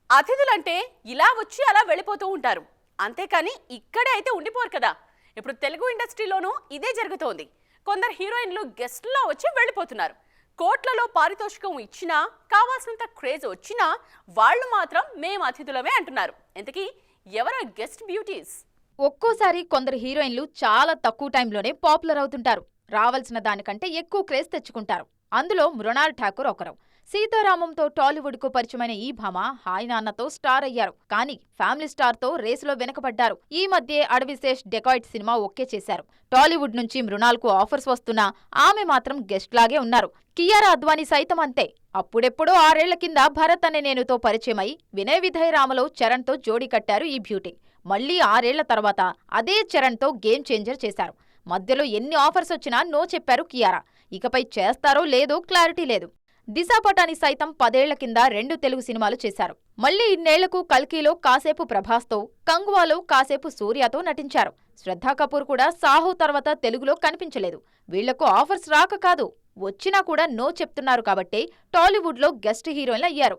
అతిథులంటే ఇలా వచ్చి అలా వెళ్ళిపోతూ ఉంటారు. అంతేకాని ఇక్కడే అయితే ఉండిపోరు కదా. ఇప్పుడు తెలుగు ఇండస్ట్రీలోనూ ఇదే జరుగుతోంది. కొందరు హీరోయిన్లు గెస్ట్లా వచ్చి వెళ్ళిపోతున్నారు. కోట్లలో పారితోషికం ఇచ్చినా, కావాల్సినంత క్రేజ్ వచ్చినా వాళ్ళు మాత్రం మేము అతిథులమే అంటున్నారు. ఇంతకీ ఎవరు గెస్ట్ బ్యూటీస్? ఒక్కోసారి కొందరు హీరోయిన్లు చాలా తక్కువ టైంలోనే పాపులర్ అవుతుంటారు. రావాల్సిన దానికంటే ఎక్కువ క్రేజ్ తెచ్చుకుంటారు. అందులో మృణాల్ ఠాకూర్ ఒకరు. సీతారామంతో టాలీవుడ్ కు పరిచయమైన ఈ భామ హాయ్ నాన్నతో స్టార్ అయ్యారు. కానీ ఫ్యామిలీ స్టార్ తో రేసులో వెనకబడ్డారు. ఈ మధ్య అడవిశేష్ డెకాయిట్ సినిమా ఓకే చేశారు. టాలీవుడ్ నుంచి మృణాల్ కు ఆఫర్స్ వస్తున్నా ఆమె మాత్రం గెస్ట్ లాగే ఉన్నారు. కియారా అద్వానీ సైతం అంతే. అప్పుడెప్పుడో 6 ఏళ్ల కింద భరత్ అనే నేనుతో పరిచయమై వినయ్ విధయ్ రామలో చరణ్ తో జోడీ కట్టారు ఈ బ్యూటీ. మళ్లీ 6 ఏళ్ల తర్వాత అదే చరణ్ తో గేమ్ చేంజర్ చేశారు. మధ్యలో ఎన్ని ఆఫర్స్ వచ్చినా నో చెప్పారు కియారా. ఇకపై చేస్తారో లేదో క్లారిటీ లేదు. దిశా పటాని సైతం 10 ఏళ్ల కింద 2 తెలుగు సినిమాలు చేశారు. మళ్లీ ఇన్నేళ్లకు కల్కీలో కాసేపు ప్రభాస్తో, కంగువాలో కాసేపు సూర్యతో నటించారు. శ్రద్ధా కపూర్ కూడా సాహో తర్వాత తెలుగులో కనిపించలేదు. వీళ్లకు ఆఫర్స్ రాక కాదు, వచ్చినా కూడా నో చెప్తున్నారు కాబట్టే టాలీవుడ్లో గెస్ట్ హీరోయిన్లు అయ్యారు.